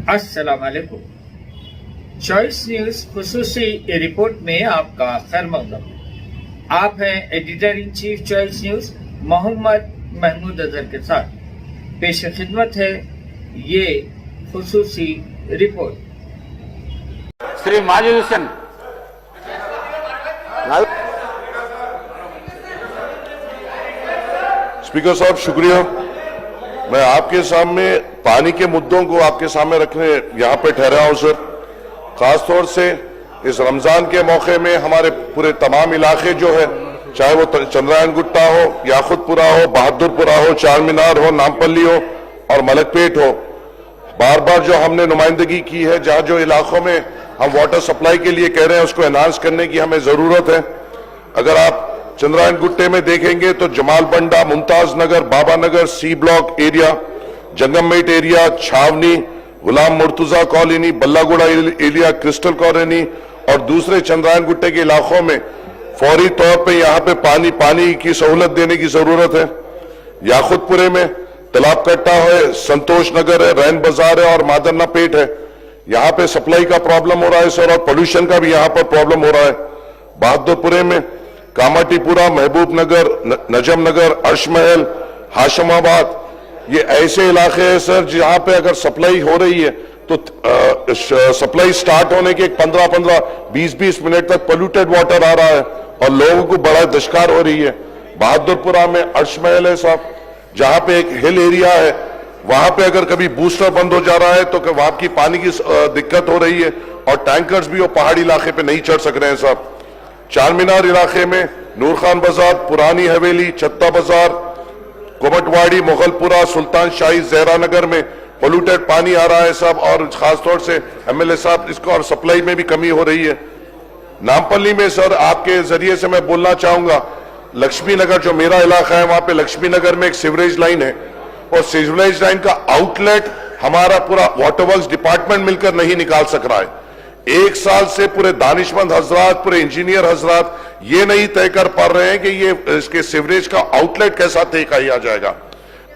अस्सलाम वालेकुम। Choice news खुसूसी report में आपका खैर मकदम। आप हैं editor in chief Choice News Mohammad Mahmood Azhar के साथ। पेश खिदमत है ये खुसूसी रिपोर्ट। श्री माजिद हुसैन। स्पीकर साहब शुक्रिया। मैं आपके सामने पानी के मुद्दों को आपके सामने रखने यहाँ पे ठहरा हूँ सर। खासतौर से इस रमजान के मौके में हमारे पूरे तमाम इलाके जो है, चाहे वो चंद्रायन गुट्टा हो, याकुतपुरा हो, बहादुरपुरा हो, चार मीनार हो, नामपल्ली हो और मलकपेट हो, बार बार जो हमने नुमाइंदगी की है, जहाँ जो इलाकों में हम वाटर सप्लाई के लिए कह रहे हैं उसको एनहांस करने की हमें जरूरत है। अगर आप चंद्रायन गुट्टे में देखेंगे तो Jamal Banda, Mumtaz Nagar, Baba Nagar, C block area, Jangammet area, Chhawni, Ghulam Murtuza colony, Ballaguda area, crystal colony और दूसरे चंद्रायन गुट्टे के इलाकों में फौरी तौर पे यहाँ पे पानी की सहूलत देने की जरूरत है। याकुतपुरे में तालाब कट्टा है, संतोष नगर है, रैन बाजार है और मादरना पेट है। यहाँ पे सप्लाई का प्रॉब्लम हो रहा है सर और पोल्यूशन का भी यहाँ पर प्रॉब्लम हो रहा है। बहादुरपुरे में कामाटीपुरा, महबूब नगर, नजम नगर, अर्शमहल, हाशमाबाद, ये ऐसे इलाके हैं सर जहां पे अगर सप्लाई हो रही है तो सप्लाई स्टार्ट होने के 15-15, 20-20 मिनट तक पोल्यूटेड वाटर आ रहा है और लोगों को बड़ा दशकार हो रही है। बहादुरपुरा में अर्शमहल है साहब, जहां पे एक हिल एरिया है, वहां पे अगर कभी बूस्टर बंद हो जा रहा है तो वहां की पानी की दिक्कत हो रही है और टैंकर्स भी वो पहाड़ी इलाके पे नहीं चढ़ सक रहे हैं साहब। चार मीनार इलाके में नूर खान बाजार, पुरानी हवेली, छत्ता बाजार, कोमटवाड़ी, मुगलपुरा, सुल्तान शाही, जहरा नगर में पोल्यूटेड पानी आ रहा है साहब और खासतौर से एमएलए साहब इसको और सप्लाई में भी कमी हो रही है। नामपल्ली में सर आपके जरिए से मैं बोलना चाहूंगा, लक्ष्मी नगर जो मेरा इलाका है वहां पे लक्ष्मी नगर में एक सीवरेज लाइन है और सीवरेज लाइन का आउटलेट हमारा पूरा वाटर वर्क्स डिपार्टमेंट मिलकर नहीं निकाल सक रहा है। एक साल से पूरे दानिशमंद हजरात, पूरे इंजीनियर हजरात ये नहीं तय कर पा रहे हैं कि ये इसके सीवरेज का आउटलेट कैसा तय किया जाएगा।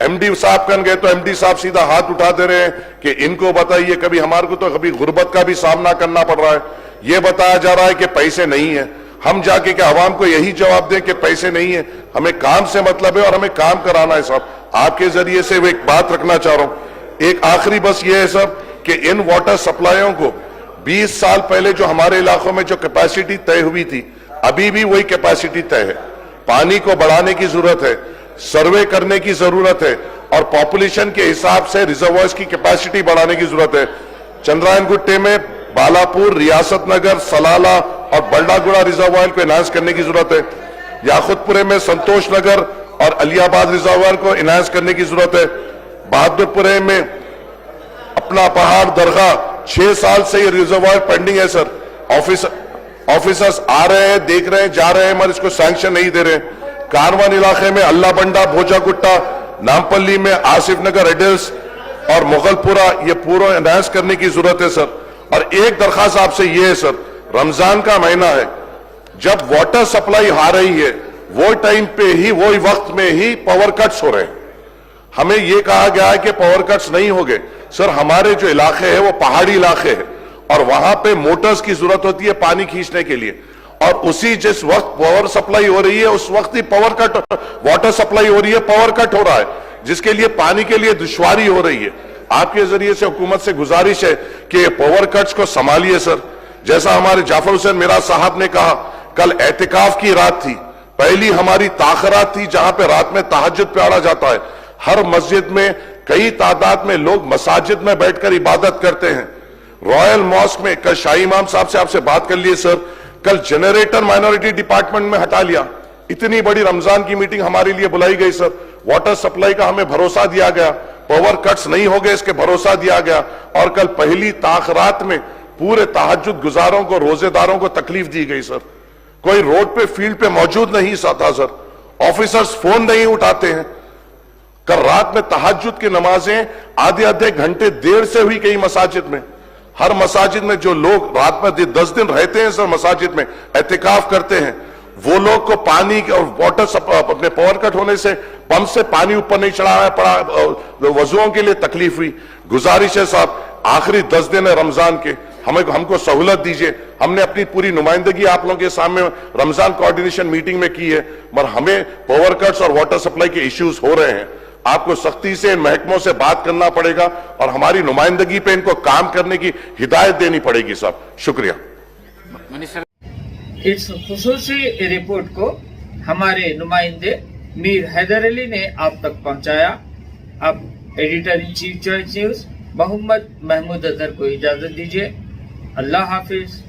एमडी साहब कन गए तो एमडी साहब सीधा हाथ उठा दे रहे हैं कि इनको बताइए। कभी हमारे को तो कभी गुर्बत का भी सामना करना पड़ रहा है, ये बताया जा रहा है कि पैसे नहीं है। हम जाके क्या आवाम को यही जवाब दें कि पैसे नहीं है? हमें काम से मतलब है और हमें काम कराना है साहब। आपके जरिए से वो एक बात रखना चाह रहा हूं, एक आखिरी बस ये है साहब कि इन वाटर सप्लाइयों को 20 साल पहले जो हमारे इलाकों में जो कैपेसिटी तय हुई थी, अभी भी वही कैपेसिटी तय है। पानी को बढ़ाने की जरूरत है, सर्वे करने की जरूरत है और पॉपुलेशन के हिसाब से रिजर्वायर्स की कैपेसिटी बढ़ाने की जरूरत है। चंद्रायन गुट्टे में बालापुर, रियासत नगर, सलाला और बल्डागुड़ा रिजर्वायर को एनहांस करने की जरूरत है। याकुतपुरे में संतोष नगर और अलियाबाद रिजर्वायर को एनहांस करने की जरूरत है। बहादुरपुरे में अपना पहाड़ दरगाह 6 साल से ये रिजर्वायर पेंडिंग है सर। ऑफिसर्स आ रहे हैं, देख रहे हैं, जा रहे हैं मगर इसको सैंक्शन नहीं दे रहे। कारवान इलाके में अल्लाह बंडा, भोजा गुट्टा, नामपल्ली में आसिफ नगर, एडल्स और मुगलपुरा, ये पूरा एनहांस करने की जरूरत है सर। और एक दरखास्त आपसे ये है सर, रमजान का महीना है, जब वाटर सप्लाई आ रही है वो टाइम पे ही, वो वक्त में ही पावर कट्स हो रहे हैं। हमें यह कहा गया है कि पावर कट्स नहीं हो गए सर। हमारे जो इलाके हैं वो पहाड़ी इलाके हैं और वहां पे मोटर्स की जरूरत होती है पानी खींचने के लिए और उसी जिस वक्त पावर सप्लाई हो रही है उस वक्त ही पावर कट, वाटर सप्लाई हो रही है, पावर कट हो रहा है, जिसके लिए पानी के लिए दुश्वारी हो रही है। आपके जरिए से हुकूमत से गुजारिश है कि पावर कट्स को संभालिए सर। जैसा हमारे जाफर हुसैन मिराज साहब ने कहा, कल एहतिकाफ की रात थी, पहली हमारी ताखरात थी जहां पे रात में तहज्जुद पढ़ा जाता है। हर मस्जिद में कई तादाद में लोग मसाजिद में बैठकर इबादत करते हैं। रॉयल मॉस्क में कल शाही इमाम साहब से आपसे बात कर लिए सर, कल जनरेटर माइनॉरिटी डिपार्टमेंट में हटा लिया। इतनी बड़ी रमजान की मीटिंग हमारे लिए बुलाई गई सर। वाटर सप्लाई का हमें भरोसा दिया गया, पावर कट्स नहीं हो गए इसके भरोसा दिया गया और कल पहली ताखरात में पूरे तहज्जुद गुजारों को, रोजेदारों को तकलीफ दी गई सर। कोई रोड पे फील्ड पे मौजूद नहीं था सर, ऑफिसर्स फोन नहीं उठाते हैं। कल रात में तहज्जुद की नमाजें आधे घंटे देर से हुई कई मसाजिद में। हर मसाजिद में जो लोग रात में 10 दिन रहते हैं सर, मसाजिद में एहतिकाफ करते हैं, वो लोग को पानी और वाटर अपने पावर कट होने से पंप से पानी ऊपर नहीं चढ़ाया पड़ा, वजुओं के लिए तकलीफ हुई। गुजारिश है साहब, آخری 10 دن ہے رمضان کے, ہم کو سہولت دیجئے. ہم نے اپنی پوری نمائندگی آپ لوگوں کے سامنے رمضان کوارڈینیشن میٹنگ میں کی ہے, مگر ہمیں پاور کٹس اور واٹر سپلائی کے ایشوز ہو رہے ہیں. آپ کو سختی سے ان محکموں سے بات کرنا پڑے گا اور ہماری نمائندگی پہ ان کو کام کرنے کی ہدایت دینی پڑے گی صاحب. شکریہ. اس خصوصی رپورٹ کو ہمارے نمائندے میر حیدر علی نے آپ تک پہنچایا. اب editor in chief Choice News Muhammad Mahmood Azhar کو اجازت دیجیے. اللہ حافظ.